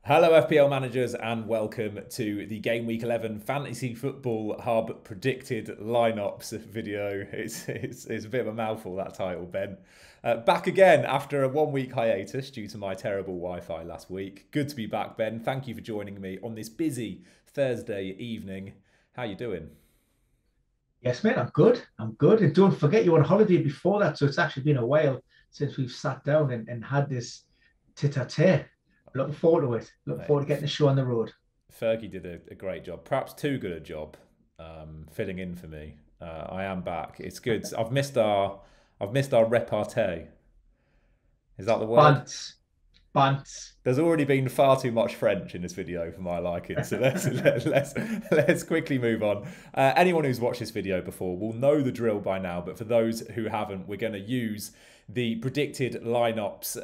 Hello FPL managers and welcome to the Game Week 11 Fantasy Football Hub predicted lineups video. It's a bit of a mouthful, that title, Ben. Back again after a 1 week hiatus due to my terrible Wi-Fi last week. Good to be back, Ben. Thank you for joining me on this busy Thursday evening. How you doing? Yes, mate, I'm good. I'm good. And don't forget you were on holiday before that. So it's actually been a while since we've sat down and had this tete-a-tete. Looking forward to it. Looking Mate, forward to getting the show on the road. Fergie did a great job, perhaps too good a job, filling in for me. I am back. It's good. I've missed our repartee. Is that the word? Bants. Bants. There's already been far too much French in this video for my liking, so let's quickly move on. Anyone who's watched this video before will know the drill by now, but for those who haven't, we're going to use the predicted lineups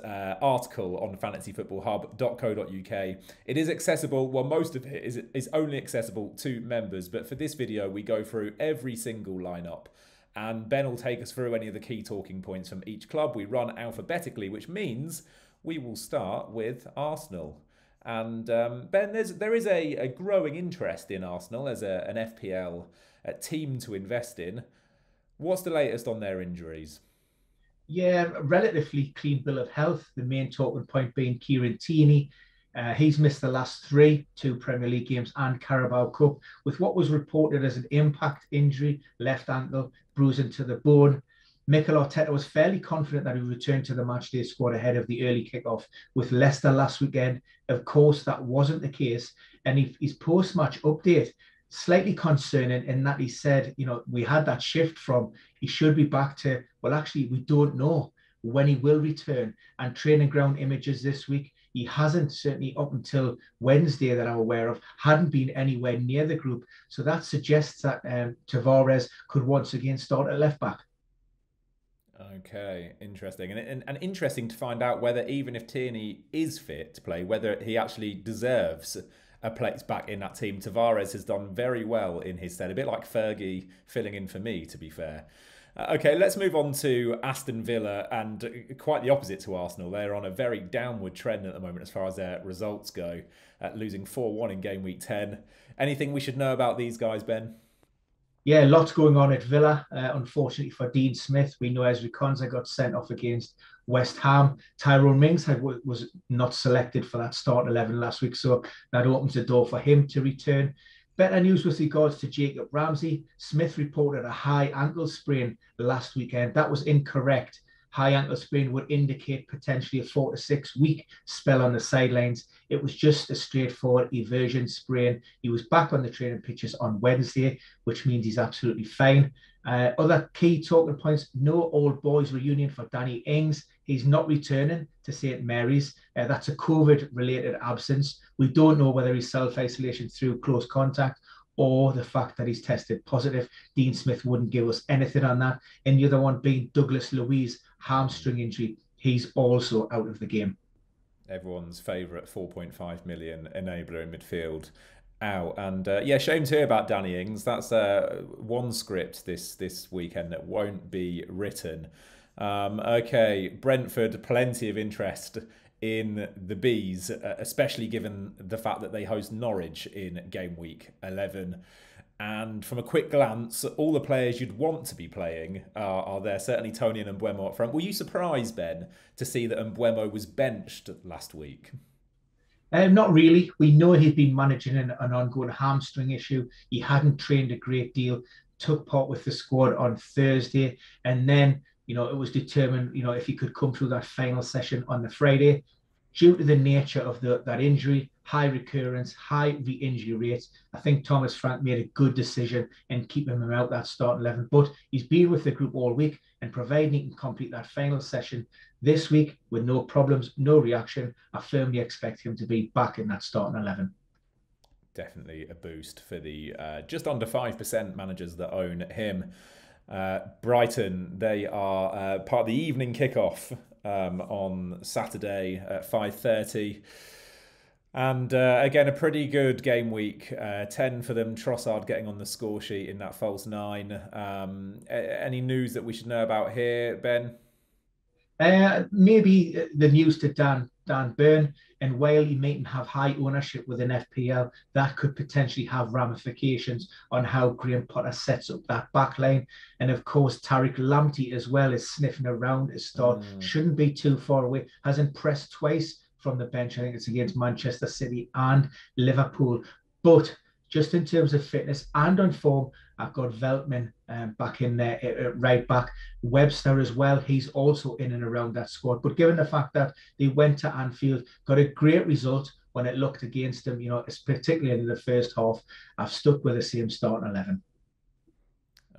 article on fantasyfootballhub.co.uk. It is accessible, well, most of it is only accessible to members, but for this video, we go through every single lineup. And Ben will take us through any of the key talking points from each club. We run alphabetically, which means we will start with Arsenal. And Ben, there is a growing interest in Arsenal as an FPL team to invest in. What's the latest on their injuries? Yeah, relatively clean bill of health. The main talking point being Kieran Tierney. He's missed the last two Premier League games and Carabao Cup with what was reported as an impact injury, left ankle, bruising to the bone. Mikel Arteta was fairly confident that he would return to the matchday squad ahead of the early kickoff with Leicester last weekend. Of course, that wasn't the case. And his post-match update, slightly concerning in that he said, we had that shift from he should be back to, well, actually, we don't know when he will return. And training ground images this week, he hasn't, certainly up until Wednesday that I'm aware of, hadn't been anywhere near the group. So that suggests that Tavares could once again start at left back. Okay, interesting. And interesting to find out whether even if Tierney is fit to play, whether he actually deserves a place back in that team. Tavares has done very well in his stead, a bit like Fergie filling in for me, to be fair. Okay, let's move on to Aston Villa, and quite the opposite to Arsenal. They're on a very downward trend at the moment as far as their results go, losing 4-1 in game week 10. Anything we should know about these guys, Ben? Yeah, lots going on at Villa. Unfortunately for Dean Smith, we know Ezri Konsa got sent off against West Ham. Tyrone Mings was not selected for that start 11 last week, so that opens the door for him to return. Better news with regards to Jacob Ramsey. Smith reported a high ankle sprain last weekend. That was incorrect. High ankle sprain would indicate potentially a 4 to 6 week spell on the sidelines. It was just a straightforward eversion sprain. He was back on the training pitches on Wednesday, which means he's absolutely fine. Other key talking points, no old boys reunion for Danny Ings. He's not returning to St. Mary's. That's a COVID-related absence. We don't know whether he's self-isolation through close contact or the fact that he's tested positive. Dean Smith wouldn't give us anything on that. And the other one being Douglas Luiz, hamstring injury. He's also out of the game. Everyone's favourite 4.5 million enabler in midfield out. And yeah, shame to hear about Danny Ings. That's one script this weekend that won't be written. Okay, Brentford, plenty of interest in the Bees, especially given the fact that they host Norwich in game week 11. And from a quick glance, all the players you'd want to be playing are there. Certainly Tony and Mbeumo up front. Were you surprised, Ben, to see that Mbeumo was benched last week? Not really. We know he's been managing an ongoing hamstring issue. He hadn't trained a great deal, took part with the squad on Thursday, and then it was determined if he could come through that final session on the Friday. Due to the nature of that injury, high recurrence, high re-injury rates, I think Thomas Frank made a good decision in keeping him out that start 11. But he's been with the group all week, and providing he can complete that final session this week with no problems, no reaction, I firmly expect him to be back in that starting 11. Definitely a boost for the just under 5% managers that own him. Brighton, they are part of the evening kickoff on Saturday at 5:30. And again, a pretty good game week. 10 for them. Trossard getting on the score sheet in that false 9. Any news that we should know about here, Ben? Maybe the news to Dan Burn, and while he mightn't have high ownership within FPL, that could potentially have ramifications on how Graham Potter sets up that back line. And of course, Tariq Lamptey as well is sniffing around his start. Shouldn't be too far away. Has impressed twice from the bench. I think it's against Manchester City and Liverpool. But just in terms of fitness and on form, I've got Veltman back in there, right back. Webster as well. He's also in and around that squad. But given the fact that they went to Anfield, got a great result when it looked against them, particularly in the first half, I've stuck with the same starting 11.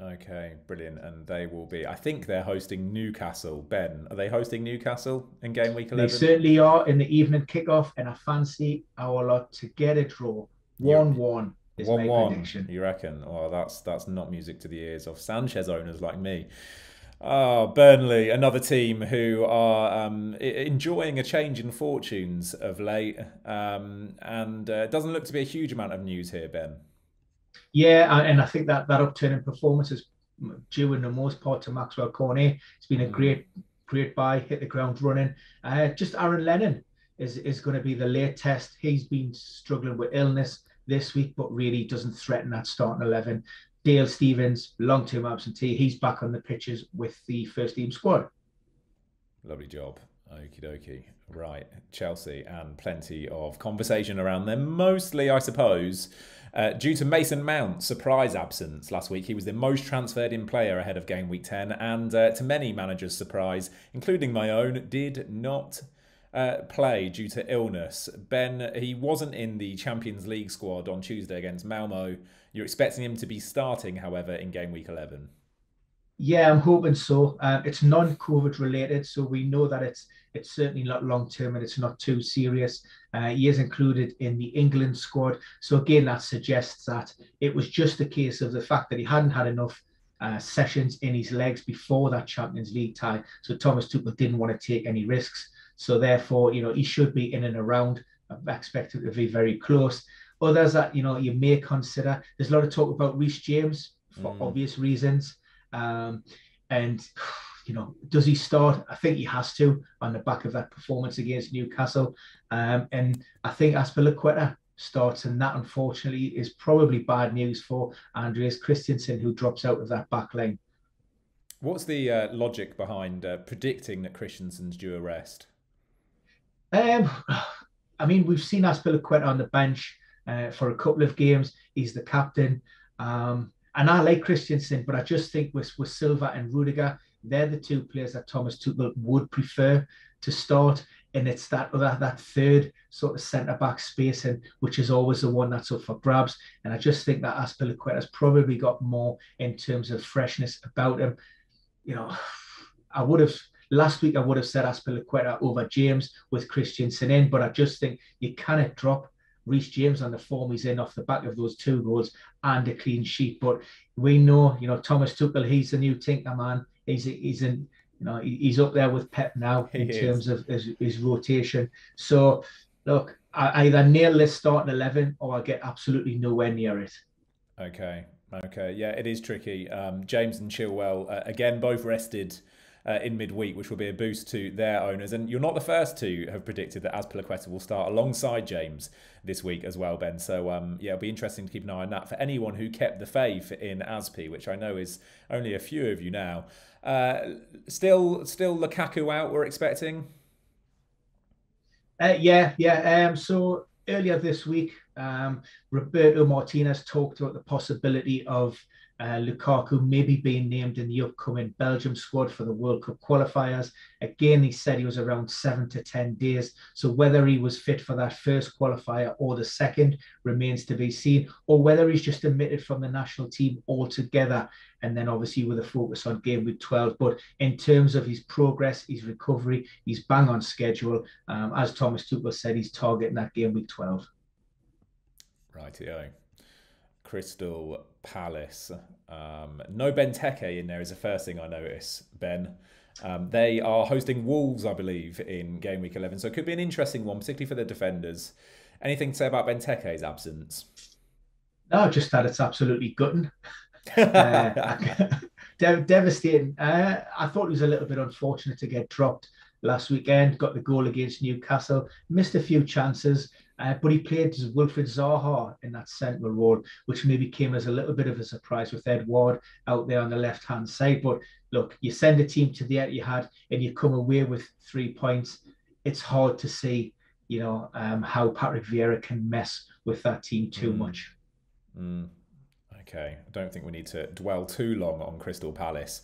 Okay, brilliant. And they will be, I think they're hosting Newcastle. Ben, are they hosting Newcastle in game week 11? They certainly are in the evening kickoff, and I fancy our lot to get a draw. 1-1 is my prediction. You reckon? Oh, that's not music to the ears of Sanchez owners like me. Oh, Burnley, another team who are enjoying a change in fortunes of late. And it doesn't look to be a huge amount of news here, Ben. Yeah, and I think that upturn in performance is due in the most part to Maxwell Cornet. It's been a great buy, hit the ground running. Just Aaron Lennon is going to be the late test. He's been struggling with illness this week, but really doesn't threaten that starting 11. Dale Stevens, long-term absentee, he's back on the pitches with the first team squad. Lovely job. Okie dokie. Right, Chelsea, and plenty of conversation around them. Mostly, I suppose, due to Mason Mount's surprise absence last week. He was the most transferred in player ahead of game week 10, and to many managers' surprise, including my own, did not play due to illness. Ben, he wasn't in the Champions League squad on Tuesday against Malmo. You're expecting him to be starting, however, in game week 11. Yeah, I'm hoping so. It's non-COVID related, so we know that it's certainly not long-term and it's not too serious. He is included in the England squad. So again, that suggests that it was just a case of the fact that he hadn't had enough sessions in his legs before that Champions League tie. So Thomas Tuchel didn't want to take any risks. So therefore, he should be in and around. I expect him to be very close. Others that, you may consider, there's a lot of talk about Reece James for obvious reasons. And does he start? I think he has to on the back of that performance against Newcastle. And I think Azpilicueta starts, and that unfortunately is probably bad news for Andreas Christensen, who drops out of that back line. What's the logic behind predicting that Christensen's due a rest? I mean, we've seen Azpilicueta on the bench for a couple of games. He's the captain. And I like Christensen, but I just think with Silva and Rudiger, they're the two players that Thomas Tuchel would prefer to start. And it's that third sort of centre-back space, which is always the one that's up for grabs. And I just think that Azpilicueta's probably got more in terms of freshness about him. Last week I would have said Azpilicueta over James with Christensen in, but I just think you cannot drop Reece James on the form he's in off the back of those 2 goals and a clean sheet. But we know, Thomas Tuchel, he's the new tinker man. He's up there with Pep now in terms of his rotation. So look, I either nail this starting 11 or I get absolutely nowhere near it. Okay, yeah, it is tricky. James and Chilwell again both rested in midweek, which will be a boost to their owners. And you're not the first to have predicted that Azpilicueta will start alongside James this week as well, Ben. So, it'll be interesting to keep an eye on that for anyone who kept the faith in Azpi, which I know is only a few of you now. Still Lukaku out, we're expecting? So earlier this week, Roberto Martinez talked about the possibility of Lukaku maybe being named in the upcoming Belgium squad for the World Cup qualifiers. Again, he said he was around 7 to 10 days. So whether he was fit for that first qualifier or the second remains to be seen, or whether he's just omitted from the national team altogether. And then obviously with a focus on game week 12. But in terms of his progress, his recovery, he's bang on schedule. As Thomas Tuchel said, he's targeting that game week 12. Rightio. Crystal Palace. No Benteke in there is the first thing I notice, Ben. They are hosting Wolves, I believe, in game week 11. So it could be an interesting one, particularly for the defenders. Anything to say about Benteke's absence? No, just that it's absolutely gutting. Devastating. I thought it was a little bit unfortunate to get dropped last weekend. Got the goal against Newcastle, missed a few chances, but he played as Wilfried Zaha in that central role, which maybe came as a little bit of a surprise with Ed Ward out there on the left-hand side. But look, you send a team to the Etihad and you come away with 3 points. It's hard to see, how Patrick Vieira can mess with that team too much. Okay, I don't think we need to dwell too long on Crystal Palace.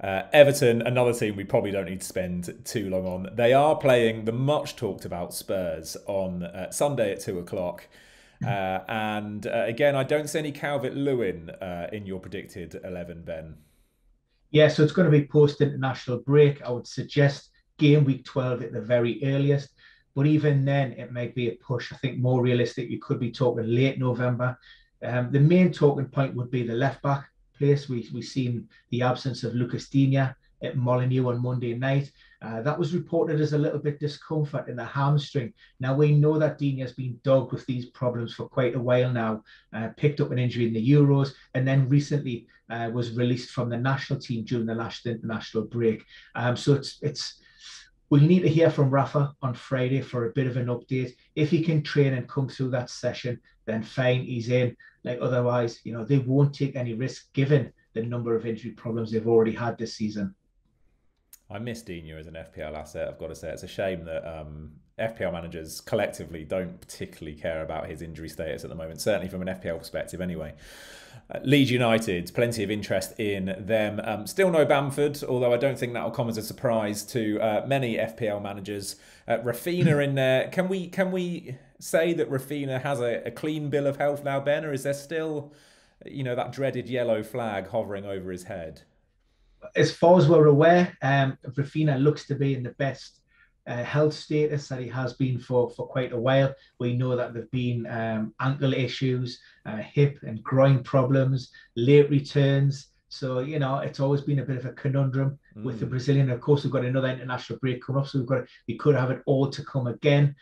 Everton, another team we probably don't need to spend too long on. They are playing the much talked about Spurs on Sunday at 2:00. And again, I don't see any Calvert-Lewin in your predicted 11, Ben. Yeah, so it's going to be post-international break. I would suggest game week 12 at the very earliest. But even then, it might be a push. I think more realistic, you could be talking late November. The main talking point would be the left-back place. We've seen the absence of Lucas Digne at Molineux on Monday night. That was reported as a little bit discomfort in the hamstring. Now, we know that Digne has been dogged with these problems for quite a while now. Picked up an injury in the Euros and then recently was released from the national team during the last international break. So we'll need to hear from Rafa on Friday for a bit of an update. If he can train and come through that session, then fine, he's in. Otherwise, they won't take any risk given the number of injury problems they've already had this season. I miss Digne as an FPL asset, I've got to say. It's a shame that FPL managers collectively don't particularly care about his injury status at the moment, certainly from an FPL perspective anyway. Leeds United, plenty of interest in them. Still no Bamford, although I don't think that will come as a surprise to many FPL managers. Raphinha in there. Can we say that Raphinha has a clean bill of health now, Ben, or is there still, that dreaded yellow flag hovering over his head? As far as we're aware, Raphinha looks to be in the best health status that he has been for quite a while. We know that there've been ankle issues, hip and groin problems, late returns. So, it's always been a bit of a conundrum with the Brazilian. Of course, we've got another international break coming up, so we could have it all to come again.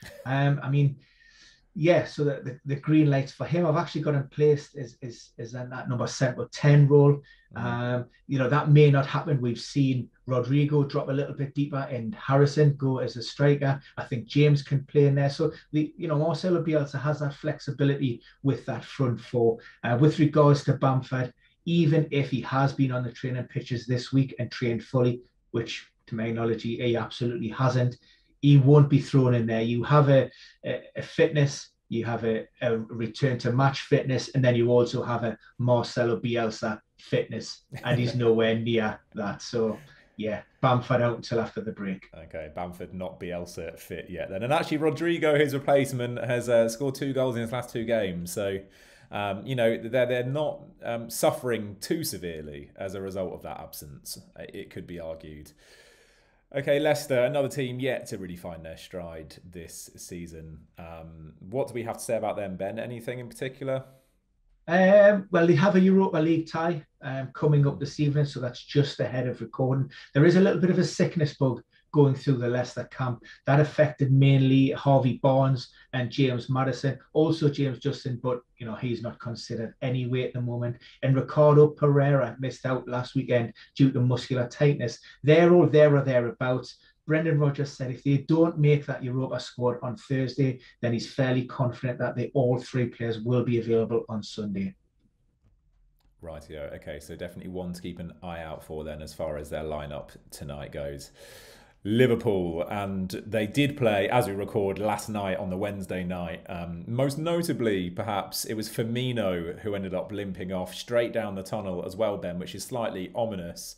So the green lights for him. I've actually got him placed is that number 7 or 10 role. That may not happen. We've seen Rodrigo drop a little bit deeper and Harrison go as a striker. I think James can play in there. So Marcelo Bielsa has that flexibility with that front four. With regards to Bamford, even if he has been on the training pitches this week and trained fully, which to my knowledge he absolutely hasn't, he won't be thrown in there. You have a fitness, you have a return to match fitness, and then you also have a Marcelo Bielsa fitness, and he's nowhere near that. So, yeah, Bamford out until after the break. Okay, Bamford not Bielsa fit yet then. And actually, Rodrigo, his replacement, has scored 2 goals in his last 2 games. So, they're not suffering too severely as a result of that absence, it could be argued. Okay, Leicester, another team yet to really find their stride this season. What do we have to say about them, Ben? Anything in particular? Well, they have a Europa League tie coming up this evening, so that's just ahead of recording. There is a little bit of a sickness bug going through the Leicester camp. That affected mainly Harvey Barnes and James Maddison, also James Justin, but he's not considered anyway at the moment. And Ricardo Pereira missed out last weekend due to muscular tightness. They're all there or thereabouts. Brendan Rodgers said if they don't make that Europa squad on Thursday, then he's fairly confident that all 3 players will be available on Sunday. Rightio. Okay, so definitely one to keep an eye out for then as far as their lineup tonight goes. Liverpool, and they did play, as we record, last night on the Wednesday night. Most notably, perhaps, it was Firmino who ended up limping off straight down the tunnel as well, Ben, which is slightly ominous.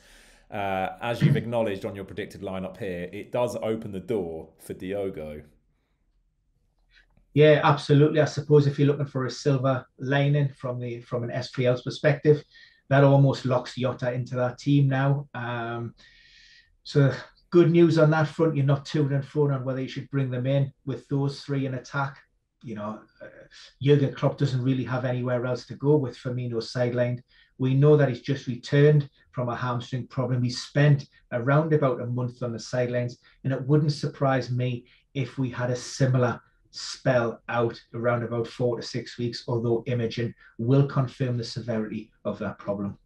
As you've acknowledged on your predicted lineup here, it does open the door for Diogo. Yeah, absolutely. I suppose if you're looking for a silver lining from an SPL's perspective, that almost locks Jota into that team now. So good news on that front. You're not to and fro on whether you should bring them in with those 3 in attack. Jurgen Klopp doesn't really have anywhere else to go with Firmino sidelined. We know that he's just returned from a hamstring problem. He spent around about a month on the sidelines, and it wouldn't surprise me if we had a similar spell out around about 4 to 6 weeks, although imaging will confirm the severity of that problem.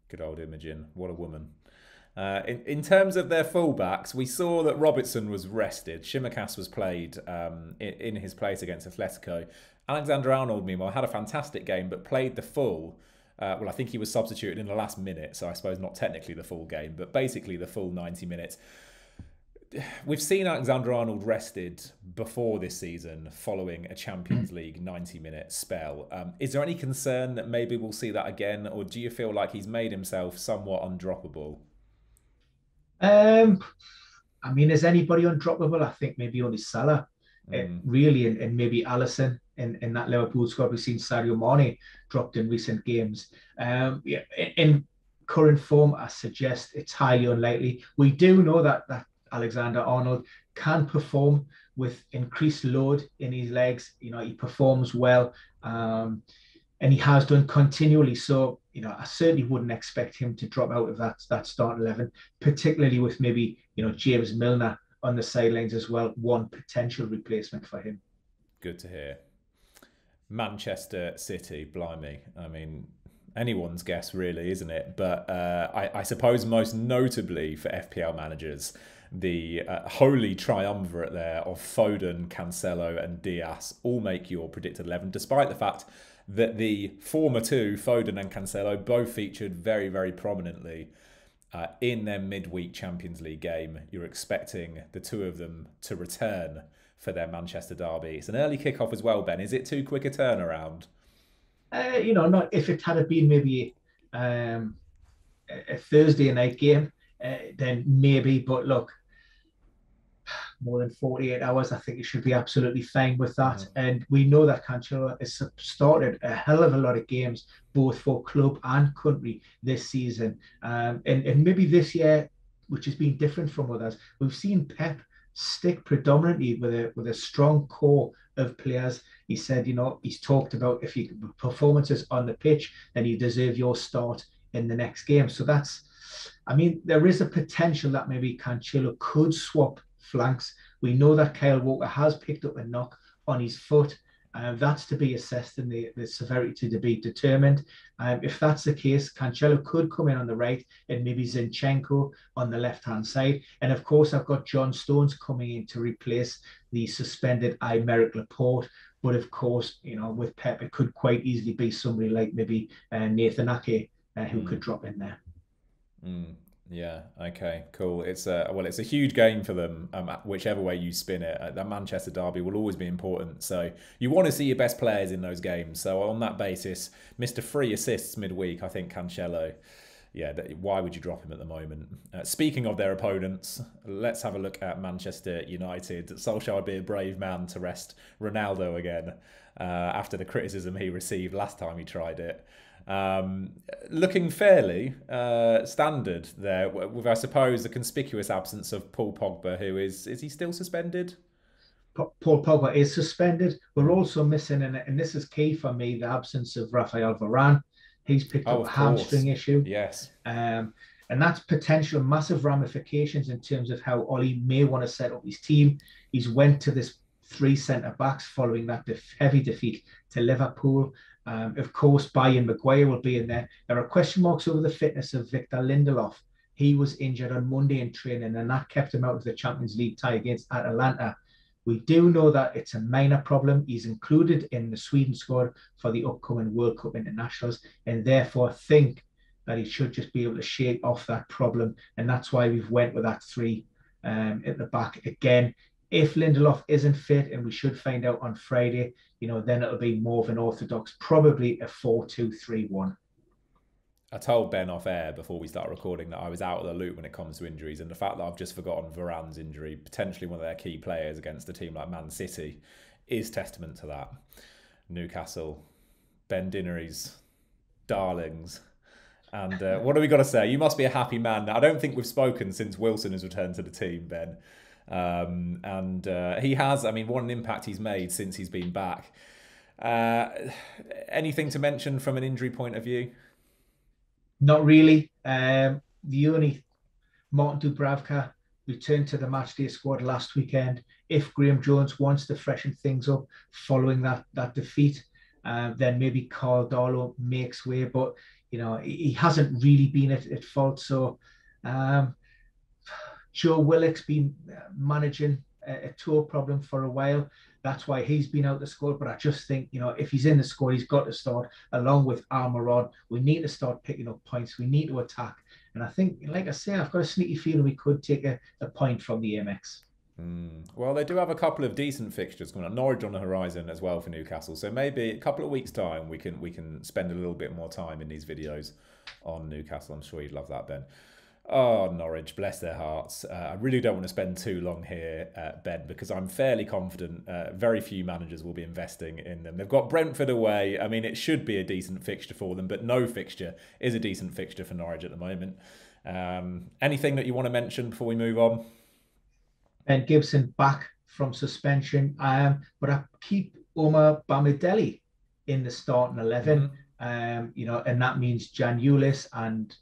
Good old Imogen. What a woman. In terms of their fullbacks, we saw that Robertson was rested. Shimicas was played in his place against Atletico. Alexander-Arnold, meanwhile, had a fantastic game, but played the full. Well, I think he was substituted in the last minute, so I suppose not technically the full game, but basically the full 90 minutes. We've seen Alexander-Arnold rested before this season following a Champions League 90-minute spell. Is there any concern that maybe we'll see that again, or do you feel like he's made himself somewhat undroppable? I mean, is anybody undroppable? I think maybe only Salah, really, and maybe Alisson in that Liverpool squad. We've seen Sadio Mane dropped in recent games. Yeah, in current form, I suggest it's highly unlikely. We do know that Alexander-Arnold can perform with increased load in his legs. You know, he performs well, and he has done continually. So, you know, I certainly wouldn't expect him to drop out of that start 11, particularly with maybe, you know, James Milner on the sidelines as well, one potential replacement for him. Good to hear. Manchester City, blimey. I mean, anyone's guess really, isn't it? But I suppose most notably for FPL managers, the holy triumvirate there of Foden, Cancelo and Diaz all make your predicted 11, despite the fact that the former two, Foden and Cancelo, both featured very, very prominently in their midweek Champions League game. You're expecting the two of them to return for their Manchester derby. It's an early kickoff as well, Ben. Is it too quick a turnaround? You know, not if it had been maybe a Thursday night game, then maybe. But look, more than 48 hours, I think it should be absolutely fine with that. Mm. And we know that Cancelo has started a hell of a lot of games, both for club and country this season. And maybe this year, which has been different from others, we've seen Pep stick predominantly with a strong core of players. He said, you know, he's talked about if you performances on the pitch, then you deserve your start in the next game. So that's, I mean, there is a potential that maybe Cancelo could swap flanks. We know that Kyle Walker has picked up a knock on his foot. That's to be assessed and the severity to be determined. If that's the case, Cancelo could come in on the right and maybe Zinchenko on the left-hand side. And of course, I've got John Stones coming in to replace the suspended Aymeric Laporte. But of course, you know, with Pep, it could quite easily be somebody like maybe Nathan Ake who could drop in there. Yeah. Okay. Cool. It's a huge game for them. Whichever way you spin it, that Manchester derby will always be important. So you want to see your best players in those games. So on that basis, Mr. Free assists midweek, I think Cancelo. Yeah. Why would you drop him at the moment? Speaking of their opponents, let's have a look at Manchester United. Solskjaer would be a brave man to rest Ronaldo again after the criticism he received last time he tried it. Looking fairly standard there, with I suppose the conspicuous absence of Paul Pogba, who is he still suspended? Paul Pogba is suspended. We're also missing, and this is key for me, the absence of Rafael Varane. He's picked up a hamstring issue. Yes. And that's potential massive ramifications in terms of how Ollie may want to set up his team. He's went to this 3 centre-backs following that heavy defeat to Liverpool. Of course, Bayern Maguire will be in there. There are question marks over the fitness of Victor Lindelof. He was injured on Monday in training, and that kept him out of the Champions League tie against Atalanta. We do know that it's a minor problem. He's included in the Sweden squad for the upcoming World Cup internationals, and therefore think that he should just be able to shake off that problem. And that's why we've went with that 3 at the back again. If Lindelof isn't fit, and we should find out on Friday, you know, then it'll be more of an orthodox, probably a 4-2-3-1. I told Ben off air before we start recording that I was out of the loop when it comes to injuries, and the fact that I've just forgotten Varane's injury, potentially one of their key players against a team like Man City, is testament to that. Newcastle, Ben Dinnery's darlings. And what have we got to say? You must be a happy man. Now, I don't think we've spoken since Wilson has returned to the team, Ben. He has, I mean, what an impact he's made since he's been back. Anything to mention from an injury point of view? Not really. The only Martin Dubravka returned to the matchday squad last weekend. If Graham Jones wants to freshen things up following that defeat, then maybe Carl Darlow makes way. But he hasn't really been at fault. So Joe Willock's been managing a toe problem for a while. That's why he's been out the squad. But I just think, if he's in the squad, he's got to start along with Almiron. We need to start picking up points. We need to attack. And I think, like I say, I've got a sneaky feeling we could take a point from the MX. Well, they do have a couple of decent fixtures coming up. Norwich on the horizon as well for Newcastle. So maybe a couple of weeks' time we can spend a little bit more time in these videos on Newcastle. I'm sure you'd love that, Ben. Oh, Norwich, bless their hearts. I really don't want to spend too long here, Ben, because I'm fairly confident very few managers will be investing in them. They've got Brentford away. I mean, it should be a decent fixture for them, but no fixture is a decent fixture for Norwich at the moment. Anything that you want to mention before we move on? Ben Gibson back from suspension, but I keep Omar Bamidele in the starting 11. And that means Jan Ulis and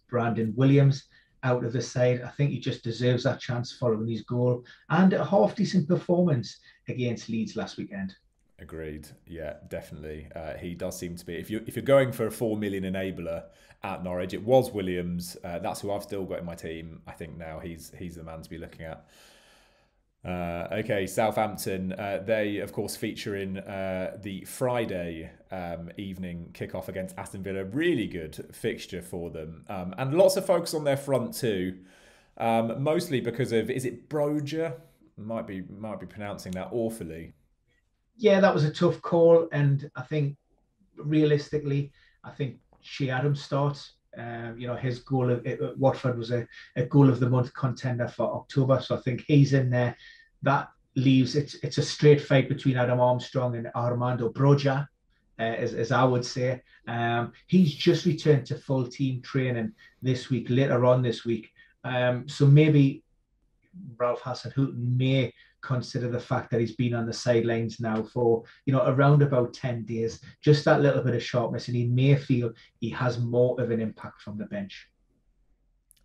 Brandon Williams out of the side. I think he just deserves that chance following his goal and a half decent performance against Leeds last weekend. Agreed. Yeah, definitely. He does seem to be. If you're going for a 4 million enabler at Norwich, it was Williams. That's who I've still got in my team. I think now he's the man to be looking at. Okay, Southampton. They of course feature in the Friday evening kickoff against Aston Villa. Really good fixture for them, and lots of focus on their front too. Mostly because of, is it Broja? Might be pronouncing that awfully. Yeah, that was a tough call, and I think realistically, I think Shea Adams starts. His goal at Watford was a goal of the month contender for October, so I think he's in there. That leaves it's a straight fight between Adam Armstrong and Armando Broja, as I would say. He's just returned to full team training this week, later on this week. So maybe Ralph Hasenhüttl may consider the fact that he's been on the sidelines now for around about 10 days, just that little bit of sharpness, and he may feel he has more of an impact from the bench.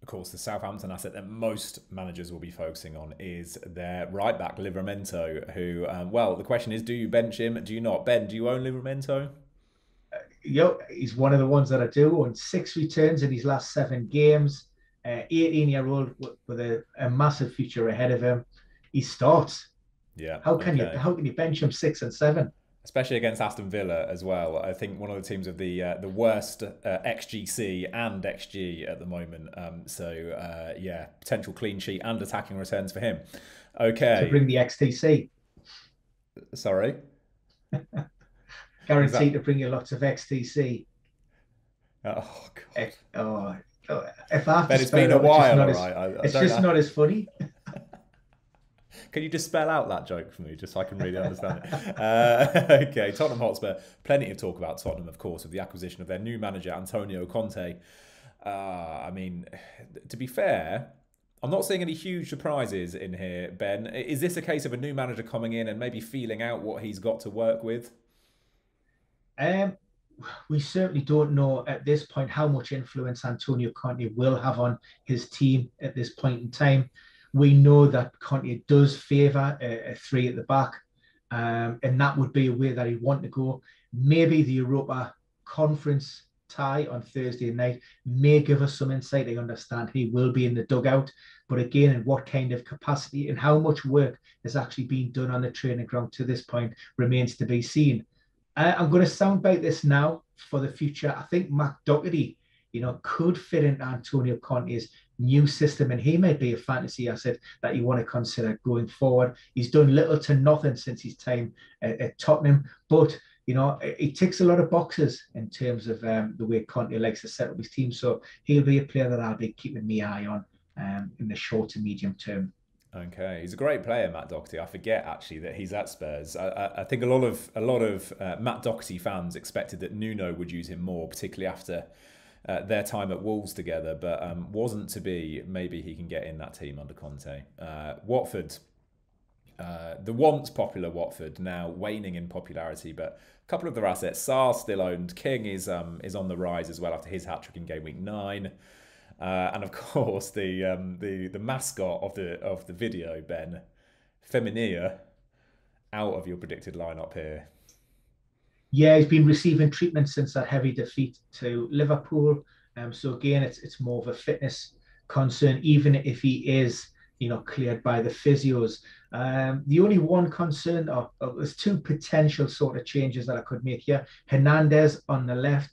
Of course, the Southampton asset that most managers will be focusing on is their right back Livramento, who well, the question is, do you bench him, do you not? Ben, do you own Livramento? He's one of the ones that I do. On 6 returns in his last 7 games, 18-year-old with a massive future ahead of him. He starts. Yeah. How can you bench him 6 and 7? Especially against Aston Villa as well. I think one of the teams with the worst XGC and XG at the moment. Yeah, potential clean sheet and attacking returns for him. Okay. To bring the XTC. Sorry. Guaranteed to bring you lots of XTC. Oh God. If I have Ben, to it's been a while, it's just not as funny. Can you just spell out that joke for me, just so I can really understand it? Okay, Tottenham Hotspur. Plenty of talk about Tottenham, of course, with the acquisition of their new manager, Antonio Conte. I mean, to be fair, I'm not seeing any huge surprises in here, Ben. Is this a case of a new manager coming in and maybe feeling out what he's got to work with? We certainly don't know at this point how much influence Antonio Conte will have on his team at this point in time. We know that Conte does favour a 3 at the back, and that would be a way that he'd want to go. Maybe the Europa Conference tie on Thursday night may give us some insight. I understand he will be in the dugout, but again, in what kind of capacity and how much work has actually been done on the training ground to this point remains to be seen. I'm going to soundbite this now for the future. I think Matt Doherty, could fit into Antonio Conte's new system, and he might be a fantasy asset that you want to consider going forward. He's done little to nothing since his time at Tottenham, but he ticks a lot of boxes in terms of the way Conte likes to set up his team. So he'll be a player that I'll be keeping my eye on in the short to medium term. Okay, he's a great player, Matt Doherty. I forget actually that he's at Spurs. I think a lot of Matt Doherty fans expected that Nuno would use him more, particularly after their time at Wolves together, but wasn't to be. Maybe he can get in that team under Conte. Watford, the once popular Watford, now waning in popularity, but a couple of their assets. Sarr still owned. King is on the rise as well after his hat-trick in Game Week 9. And of course, the mascot of the video, Ben, Feminia, out of your predicted lineup here. Yeah, he's been receiving treatment since that heavy defeat to Liverpool. So again, it's more of a fitness concern, even if he is, cleared by the physios. The only one concern, or there's two potential sort of changes that I could make here. Hernandez on the left.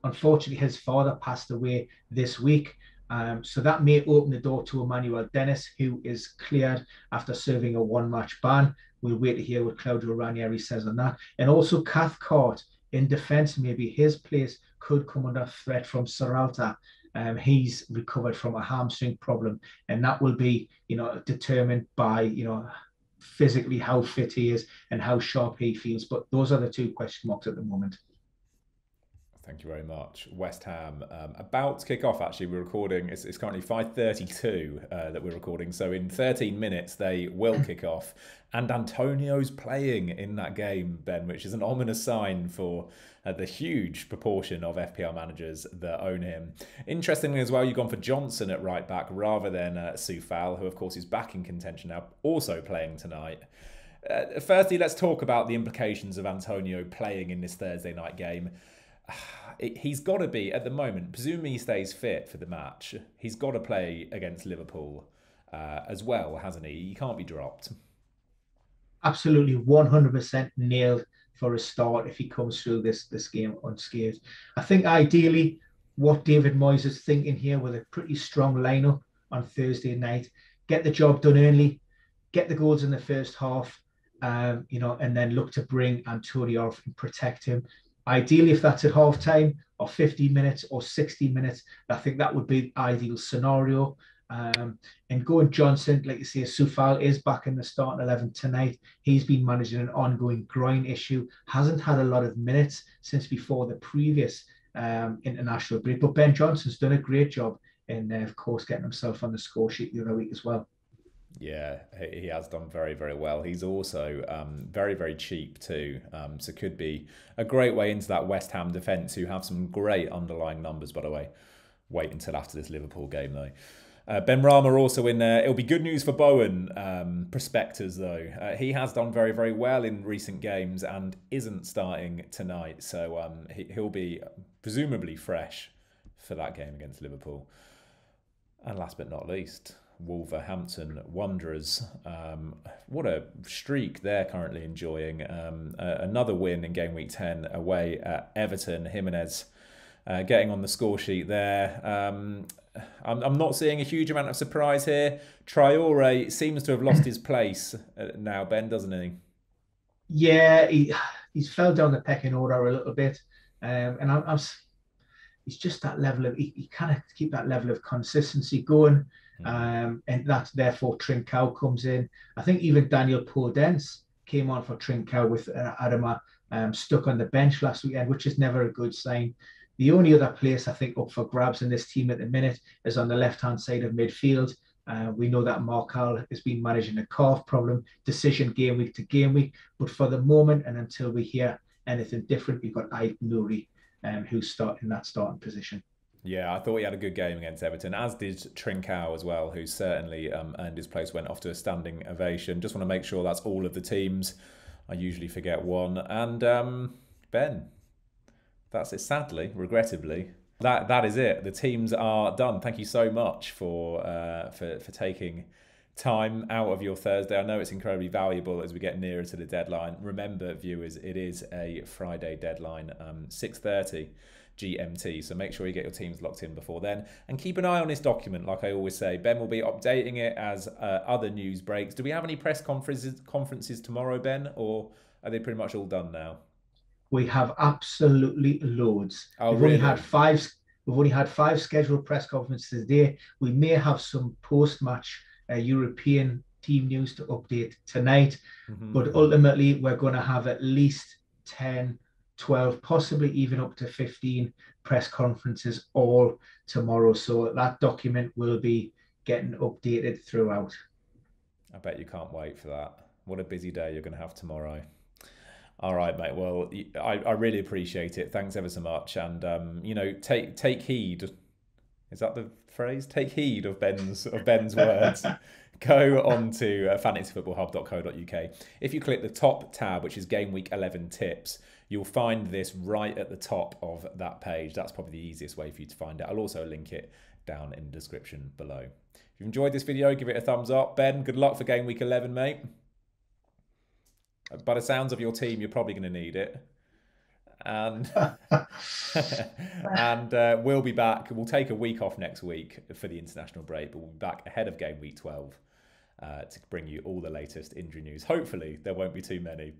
Unfortunately, his father passed away this week. So that may open the door to Emmanuel Dennis, who is cleared after serving a one-match ban. We'll wait to hear what Claudio Ranieri says on that. And also Cathcart in defence, maybe his place could come under threat from Serralta. He's recovered from a hamstring problem, and that will be, determined by, physically how fit he is and how sharp he feels. But those are the two question marks at the moment. Thank you very much. West Ham about to kick off. Actually, we're recording. It's currently 5:32 that we're recording. So in 13 minutes they will kick off, and Antonio's playing in that game, Ben, which is an ominous sign for the huge proportion of FPL managers that own him. Interestingly, as well, you've gone for Johnson at right back rather than Soufal, who of course is back in contention now, also playing tonight. Firstly, let's talk about the implications of Antonio playing in this Thursday night game. He's got to be, at the moment, presuming he stays fit for the match, he's got to play against Liverpool as well, hasn't he? He can't be dropped. Absolutely 100% nailed for a start if he comes through this game unscathed. I think ideally what David Moyes is thinking here with a pretty strong lineup on Thursday night, get the job done early, get the goals in the first half, and then look to bring Antonio off and protect him. Ideally, if that's at half time or 50 minutes or 60 minutes, I think that would be the ideal scenario. And going Johnson, like you say, Soufal is back in the starting 11 tonight. He's been managing an ongoing groin issue, hasn't had a lot of minutes since before the previous international break. But Ben Johnson's done a great job in, of course, getting himself on the score sheet the other week as well. Yeah, he has done very, very well. He's also very, very cheap too. So could be a great way into that West Ham defence, who have some great underlying numbers, by the way. Wait until after this Liverpool game, though. Ben Rama also in there. It'll be good news for Bowen prospectors, though. He has done very, very well in recent games and isn't starting tonight. So he'll be presumably fresh for that game against Liverpool. And last but not least, Wolverhampton Wanderers. What a streak they're currently enjoying. Another win in game week 10 away at Everton. Jimenez getting on the score sheet there. I'm not seeing a huge amount of surprise here. Traore seems to have lost his place now, Ben, doesn't he? Yeah, he's fell down the pecking order a little bit. And he's just that level of, he can't keep that level of consistency going. And that's therefore Trincao comes in. I think even Daniel Podence came on for Trincao with Adama stuck on the bench last weekend, which is never a good sign. The only other place I think up for grabs in this team at the minute is on the left-hand side of midfield. We know that Markal has been managing a calf problem, decision game week to game week. But for the moment, and until we hear anything different, we've got Ait Nouri, who's starting that starting position. Yeah, I thought he had a good game against Everton, as did Trincao as well, who certainly earned his place, went off to a standing ovation. Just want to make sure that's all of the teams. I usually forget one. And Ben, that's it, sadly, regrettably. That is it. The teams are done. Thank you so much for taking time out of your Thursday. I know it's incredibly valuable as we get nearer to the deadline. Remember, viewers, it is a Friday deadline, 6:30 GMT. So make sure you get your teams locked in before then. And keep an eye on this document, like I always say. Ben will be updating it as other news breaks. Do we have any press conferences tomorrow, Ben? Or are they pretty much all done now? We have absolutely loads. Oh, We've really? only had five scheduled press conferences today. We may have some post-match European team news to update tonight, but ultimately we're going to have at least 10, 12, possibly even up to 15 press conferences all tomorrow. So that document will be getting updated throughout. I bet you can't wait for that. What a busy day you're going to have tomorrow. All right, mate. Well, I really appreciate it. Thanks ever so much. And take heed. Is that the phrase? Take heed of Ben's words. Go on to fantasyfootballhub.co.uk. If you click the top tab, which is Game Week 11 tips, You'll find this right at the top of that page. That's probably the easiest way for you to find it. I'll also link it down in the description below. If you've enjoyed this video, give it a thumbs up. Ben, good luck for Game Week 11, mate. By the sounds of your team, you're probably going to need it. And we'll be back. We'll take a week off next week for the international break, but we'll be back ahead of Game Week 12 to bring you all the latest injury news. Hopefully, there won't be too many.